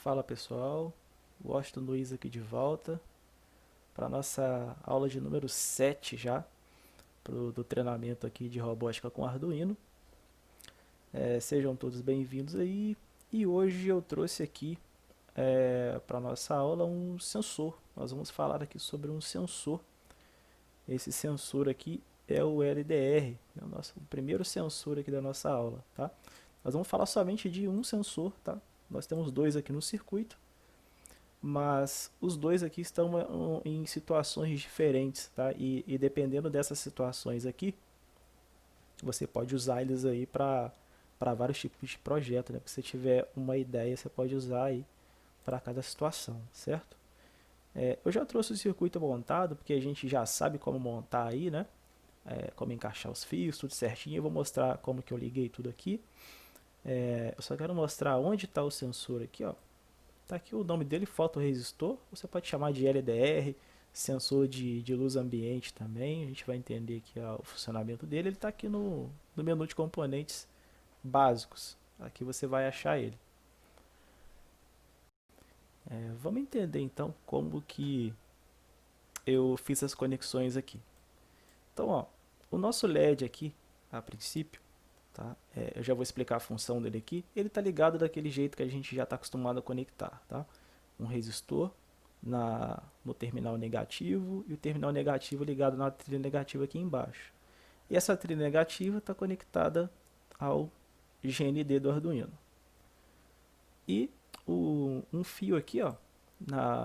Fala pessoal, Washington Luiz aqui de volta para nossa aula de número 7 já do treinamento aqui de robótica com Arduino. Sejam todos bem-vindos aí e hoje eu trouxe aqui para nossa aula um sensor. Nós vamos falar aqui sobre um sensor. Esse sensor aqui é o LDR, é o primeiro sensor aqui da nossa aula, tá? Nós vamos falar somente de um sensor, tá? Nós temos dois aqui no circuito, mas os dois aqui estão em situações diferentes, tá? E dependendo dessas situações aqui, você pode usar eles aí para vários tipos de projeto, né? Se você tiver uma ideia, você pode usar aí para cada situação, certo? Eu já trouxe o circuito montado, porque a gente já sabe como montar aí, né? Como encaixar os fios, tudo certinho. Eu vou mostrar como que eu liguei tudo aqui. Eu só quero mostrar onde está o sensor aqui, ó. Tá aqui o nome dele, fotoresistor. Você pode chamar de LDR, sensor de luz ambiente também. A gente vai entender aqui o funcionamento dele. Ele está aqui no menu de componentes básicos. Aqui você vai achar ele. Vamos entender então como que eu fiz as conexões aqui. Então, ó, o nosso LED aqui, a princípio, tá? Eu já vou explicar a função dele aqui. Ele está ligado daquele jeito que a gente já está acostumado a conectar, tá? Um resistor no terminal negativo e o terminal negativo ligado na trilha negativa aqui embaixo. E essa trilha negativa está conectada ao GND do Arduino. E um fio aqui, ó,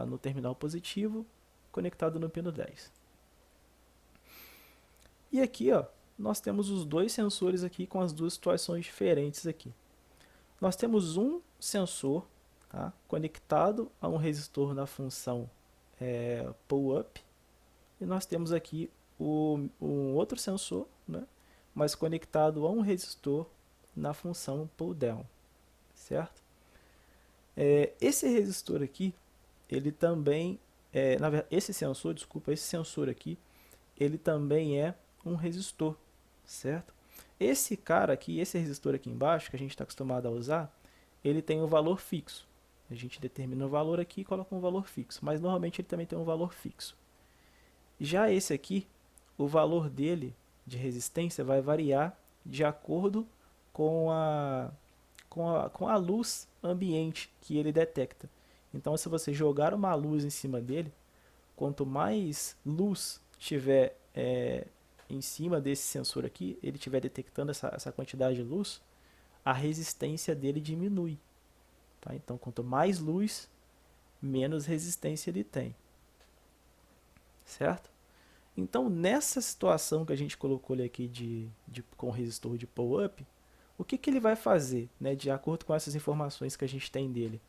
no terminal positivo, conectado no pino 10. E aqui, ó, nós temos os dois sensores aqui com as duas situações diferentes aqui. Nós temos um sensor, tá, conectado a um resistor na função pull up, e nós temos aqui um outro sensor, né, mas conectado a um resistor na função pull down, certo? Esse resistor aqui, ele também, na verdade, esse sensor aqui, ele também é um resistor, certo? Esse cara aqui, esse resistor aqui embaixo, que a gente está acostumado a usar, ele tem um valor fixo. A gente determina o valor aqui e coloca um valor fixo, mas normalmente ele também tem um valor fixo. Já esse aqui, o valor dele de resistência vai variar de acordo com a luz ambiente que ele detecta. Então, se você jogar uma luz em cima dele, quanto mais luz tiver em cima desse sensor aqui, ele estiver detectando essa quantidade de luz, a resistência dele diminui. Tá? Então, quanto mais luz, menos resistência ele tem. Certo? Então, nessa situação que a gente colocou ele aqui com o resistor de pull-up, o que ele vai fazer, né, de acordo com essas informações que a gente tem dele?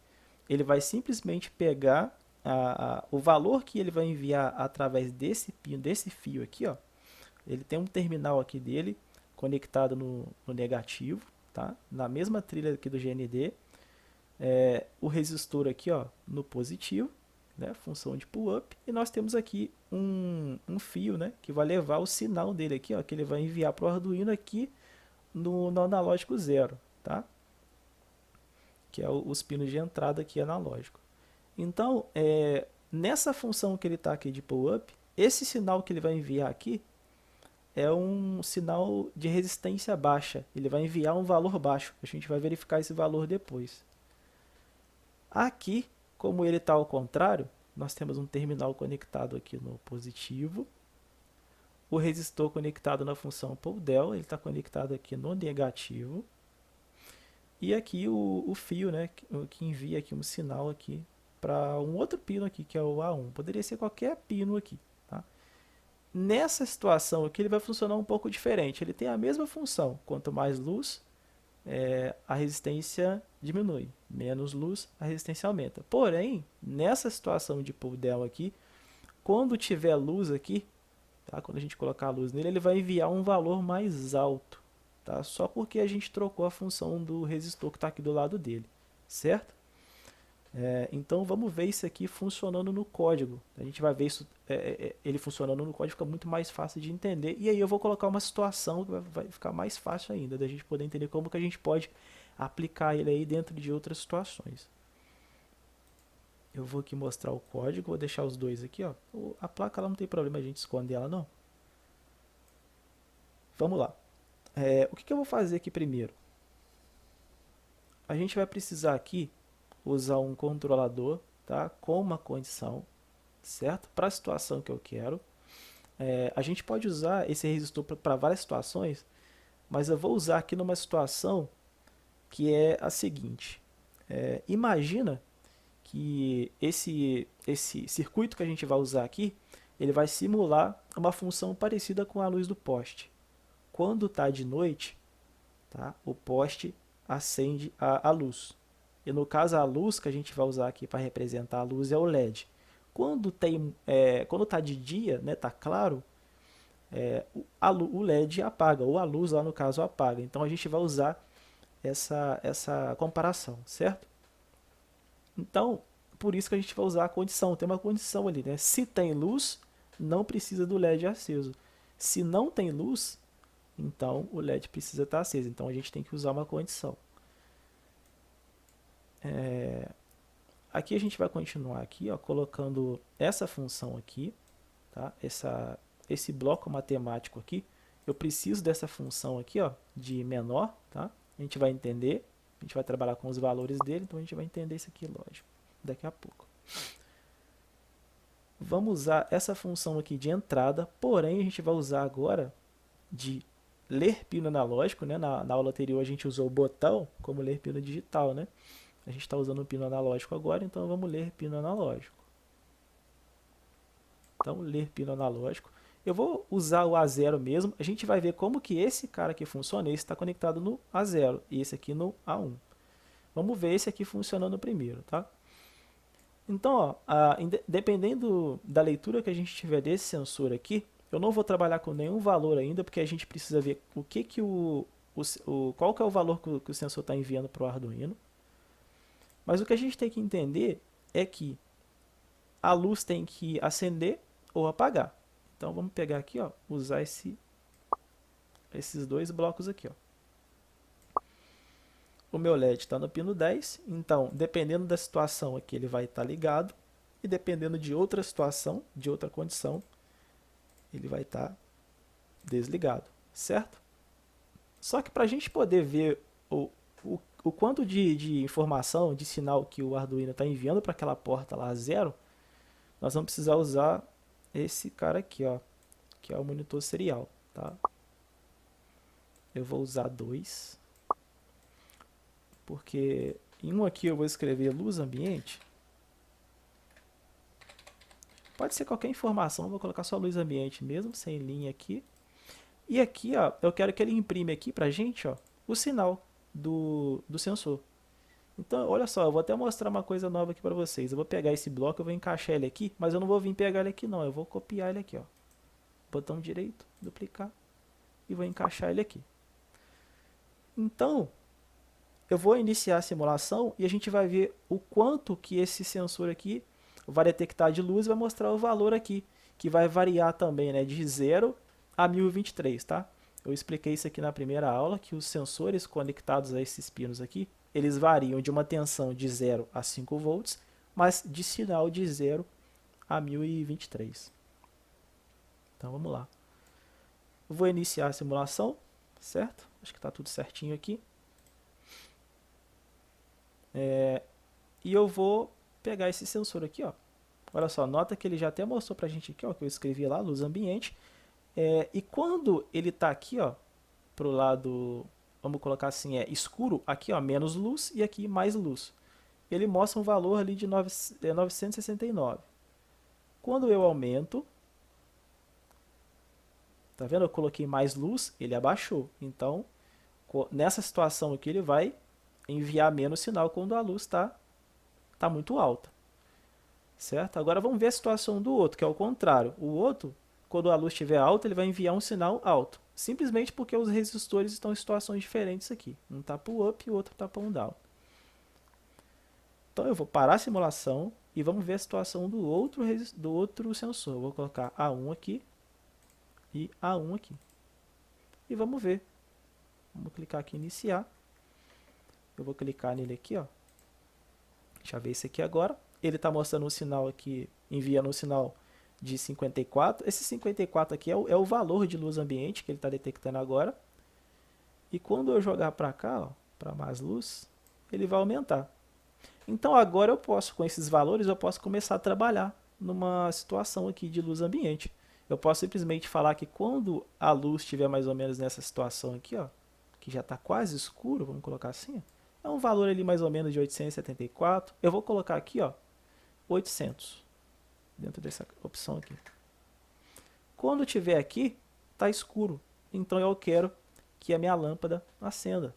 Ele vai simplesmente pegar o valor que ele vai enviar através desse fio aqui, ó. Ele tem um terminal aqui dele conectado no negativo, tá? Na mesma trilha aqui do GND. O resistor aqui, ó, no positivo, né? Função de pull-up. E nós temos aqui um fio, né? Que vai levar o sinal dele aqui, ó, que ele vai enviar para o Arduino aqui no analógico 0, tá? Que é os pinos de entrada aqui analógico. Então, nessa função que ele está aqui de pull-up, esse sinal que ele vai enviar aqui é um sinal de resistência baixa. Ele vai enviar um valor baixo. A gente vai verificar esse valor depois. Aqui, como ele está ao contrário, nós temos um terminal conectado aqui no positivo. O resistor conectado na função pull-del, ele está conectado aqui no negativo. E aqui o fio, né, que envia aqui um sinal aqui para um outro pino aqui, que é o A1. Poderia ser qualquer pino aqui. Tá? Nessa situação aqui ele vai funcionar um pouco diferente. Ele tem a mesma função. Quanto mais luz, a resistência diminui. Menos luz, a resistência aumenta. Porém, nessa situação de pull down aqui, quando tiver luz aqui, tá? Quando a gente colocar a luz nele, ele vai enviar um valor mais alto. Tá? Só porque a gente trocou a função do resistor que está aqui do lado dele. Certo? Então vamos ver isso aqui funcionando no código. A gente vai ver isso, ele funcionando no código, fica muito mais fácil de entender. E aí eu vou colocar uma situação que vai ficar mais fácil ainda, da gente poder entender como que a gente pode aplicar ele aí dentro de outras situações. Eu vou aqui mostrar o código, vou deixar os dois aqui, ó. A placa ela não tem problema a gente esconder ela não. Vamos lá. O que eu vou fazer aqui primeiro? A gente vai precisar aqui usar um controlador, tá? Com uma condição, certo? Para a situação que eu quero. A gente pode usar esse resistor para várias situações, mas eu vou usar aqui numa situação que é a seguinte. Imagina que esse circuito que a gente vai usar aqui, ele vai simular uma função parecida com a luz do poste. Quando está de noite, tá, o poste acende a luz. E no caso, a luz que a gente vai usar aqui para representar a luz é o LED. Quando está de dia, né, tá claro, o LED apaga, ou a luz lá no caso apaga. Então a gente vai usar essa comparação, certo? Então, por isso que a gente vai usar a condição. Tem uma condição ali, né? Se tem luz, não precisa do LED aceso. Se não tem luz, então o LED precisa estar aceso. Então a gente tem que usar uma condição. Aqui a gente vai continuar aqui, ó, colocando essa função aqui, tá? Esse bloco matemático aqui. Eu preciso dessa função aqui, ó, de menor, tá? A gente vai entender, a gente vai trabalhar com os valores dele, então a gente vai entender isso aqui, lógico, daqui a pouco. Vamos usar essa função aqui de entrada, porém a gente vai usar agora de ler pino analógico, né? Na aula anterior a gente usou o botão como ler pino digital, né? A gente está usando o pino analógico agora, então vamos ler pino analógico. Então, ler pino analógico. Eu vou usar o A0 mesmo. A gente vai ver como que esse cara aqui funciona. Esse está conectado no A0 e esse aqui no A1. Vamos ver esse aqui funcionando primeiro, tá? Então, ó, dependendo da leitura que a gente tiver desse sensor aqui, eu não vou trabalhar com nenhum valor ainda, porque a gente precisa ver o que que qual que é o valor que o sensor está enviando para o Arduino. Mas o que a gente tem que entender é que a luz tem que acender ou apagar. Então vamos pegar aqui, ó, usar esses dois blocos aqui, ó. O meu LED está no pino 10, então dependendo da situação aqui ele vai estar ligado, e dependendo de outra situação, de outra condição, ele vai estar desligado, certo? Só que para a gente poder ver o quanto de informação, de sinal que o Arduino está enviando para aquela porta lá 0, nós vamos precisar usar esse cara aqui, ó, que é o monitor serial, tá? Eu vou usar 2, porque em um aqui eu vou escrever luz ambiente. Pode ser qualquer informação, eu vou colocar só luz ambiente mesmo, sem linha aqui. E aqui, ó, eu quero que ele imprime aqui pra gente, ó, o sinal do sensor. Então, olha só, eu vou até mostrar uma coisa nova aqui para vocês. Eu vou pegar esse bloco, eu vou encaixar ele aqui, mas eu não vou vir pegar ele aqui não, eu vou copiar ele aqui, ó. Botão direito, duplicar, e vou encaixar ele aqui. Então, eu vou iniciar a simulação e a gente vai ver o quanto que esse sensor aqui vai detectar de luz e vai mostrar o valor aqui, que vai variar também, né, de 0 a 1023, tá? Eu expliquei isso aqui na primeira aula, que os sensores conectados a esses pinos aqui, eles variam de uma tensão de 0 a 5 volts, mas de sinal de 0 a 1023. Então vamos lá. Eu vou iniciar a simulação, certo? Acho que está tudo certinho aqui. E eu vou pegar esse sensor aqui, ó. Olha só, nota que ele já até mostrou pra gente aqui, ó, que eu escrevi lá, luz ambiente. E quando ele tá aqui, ó, pro lado, vamos colocar assim, escuro, aqui, ó, menos luz e aqui mais luz. Ele mostra um valor ali de 969. Quando eu aumento, tá vendo? Eu coloquei mais luz, ele abaixou. Então, nessa situação aqui, ele vai enviar menos sinal quando a luz tá muito alta. Certo? Agora vamos ver a situação do outro, que é o contrário. O outro, quando a luz estiver alta, ele vai enviar um sinal alto. Simplesmente porque os resistores estão em situações diferentes aqui. Um está para o up e o outro está para um down. Então eu vou parar a simulação e vamos ver a situação do outro sensor. Eu vou colocar A1 aqui e A1 aqui. E vamos ver. Vamos clicar aqui em iniciar. Eu vou clicar nele aqui, ó. Deixa eu ver esse aqui agora. ele está mostrando um sinal aqui, enviando um sinal de 54. Esse 54 aqui é o valor de luz ambiente que ele está detectando agora. E quando eu jogar para cá, para mais luz, ele vai aumentar. Então agora eu posso, com esses valores, eu posso começar a trabalhar numa situação aqui de luz ambiente. Eu posso simplesmente falar que quando a luz estiver mais ou menos nessa situação aqui, ó, que já está quase escuro, vamos colocar assim, é um valor ali mais ou menos de 874. Eu vou colocar aqui, ó, 800, dentro dessa opção aqui. Quando tiver aqui, está escuro, então eu quero que a minha lâmpada acenda.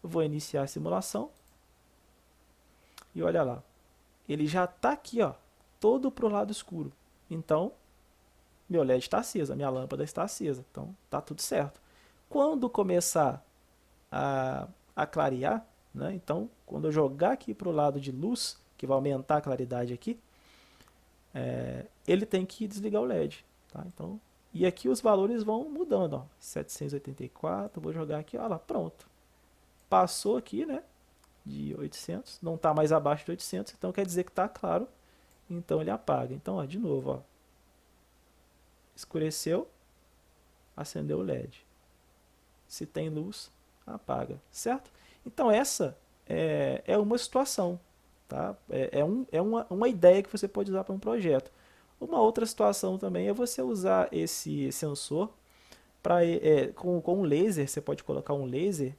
Eu vou iniciar a simulação e olha lá, ele já está aqui, ó, todo para o lado escuro. Então, meu LED está aceso, a minha lâmpada está acesa, então está tudo certo. Quando começar a clarear, né, então quando eu jogar aqui para o lado de luz, que vai aumentar a claridade aqui, ele tem que desligar o LED. Tá? Então, e aqui os valores vão mudando, ó, 784, vou jogar aqui, ó lá, pronto. Passou aqui, né, de 800, não está mais abaixo de 800, então quer dizer que está claro, então ele apaga. Então, ó, de novo, ó, escureceu, acendeu o LED. Se tem luz, apaga, certo? Então essa é uma situação, tá? Uma ideia que você pode usar para um projeto. Uma outra situação também é você usar esse sensor com um laser. Você pode colocar um laser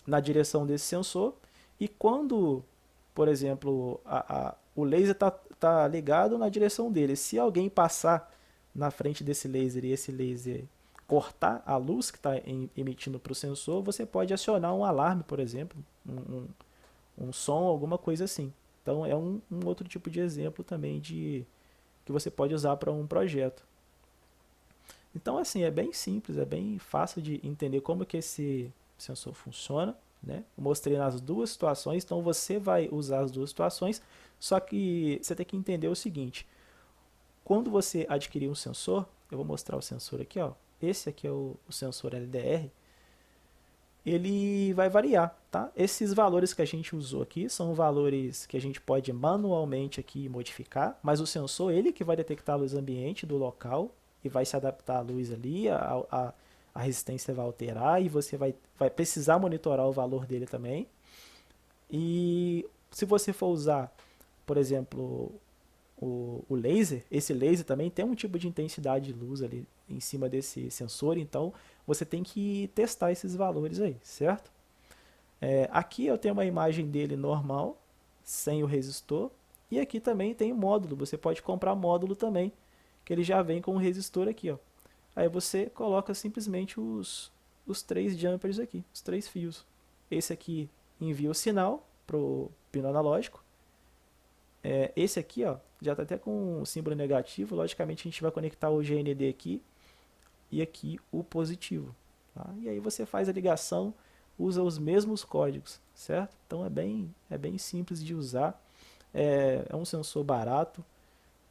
na direção desse sensor e quando, por exemplo, o laser tá ligado na direção dele. Se alguém passar na frente desse laser e esse laser cortar a luz que está emitindo para o sensor, você pode acionar um alarme, por exemplo, um som, alguma coisa assim. Então é um outro tipo de exemplo também que você pode usar para um projeto. Então assim, é bem simples, é bem fácil de entender como que esse sensor funciona. Né? Eu mostrei nas duas situações, então você vai usar as duas situações, só que você tem que entender o seguinte, quando você adquirir um sensor, eu vou mostrar o sensor aqui, ó, esse aqui é o sensor LDR, ele vai variar, tá? Esses valores que a gente usou aqui são valores que a gente pode manualmente aqui modificar, mas o sensor, ele que vai detectar a luz ambiente do local e vai se adaptar à luz ali, a resistência vai alterar e você vai precisar monitorar o valor dele também. E se você for usar, por exemplo, o laser, esse laser também tem um tipo de intensidade de luz ali em cima desse sensor, então você tem que testar esses valores aí, certo? Aqui eu tenho uma imagem dele normal, sem o resistor, e aqui também tem o módulo, você pode comprar módulo também, que ele já vem com o resistor aqui, ó. Aí você coloca simplesmente os três jumpers aqui, os três fios. Esse aqui envia o sinal para o pino analógico. Esse aqui, ó, já está até com um símbolo negativo. Logicamente a gente vai conectar o GND aqui e aqui o positivo. Tá? E aí você faz a ligação, usa os mesmos códigos, certo? Então é bem simples de usar. É um sensor barato,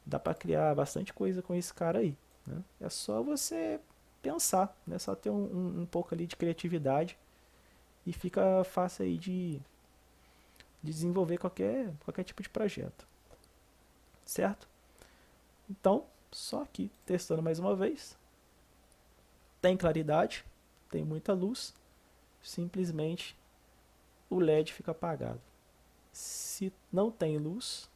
dá para criar bastante coisa com esse cara aí. Né? É só você pensar, né? Só ter um pouco ali de criatividade e fica fácil aí de desenvolver qualquer tipo de projeto, certo? Então, só aqui, testando mais uma vez. Tem claridade, tem muita luz, simplesmente o LED fica apagado. Se não tem luz,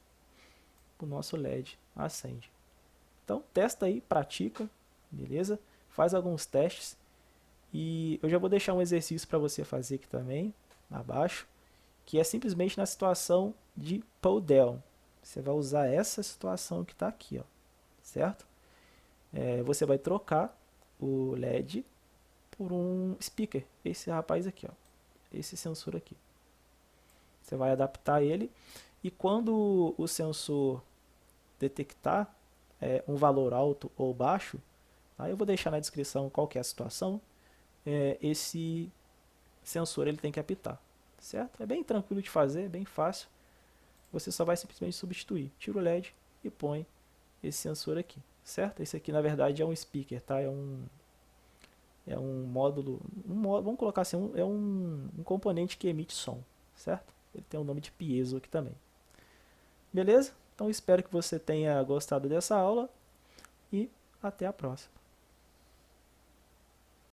o nosso LED acende. Então, testa aí, pratica, beleza? Faz alguns testes e eu já vou deixar um exercício para você fazer aqui também, abaixo, que é simplesmente na situação de pull down. Você vai usar essa situação que está aqui, ó, certo? Você vai trocar o LED por um speaker, esse rapaz aqui, ó, esse sensor aqui. Você vai adaptar ele e quando o sensor detectar um valor alto ou baixo, aí eu vou deixar na descrição qual que é a situação, esse sensor ele tem que apitar, certo? É bem tranquilo de fazer, é bem fácil. Você só vai simplesmente substituir, tira o LED e põe esse sensor aqui, certo? Esse aqui na verdade é um speaker, tá? É um módulo, vamos colocar assim, é um componente que emite som, certo? Ele tem o nome de piezo aqui também. Beleza? Então espero que você tenha gostado dessa aula e até a próxima.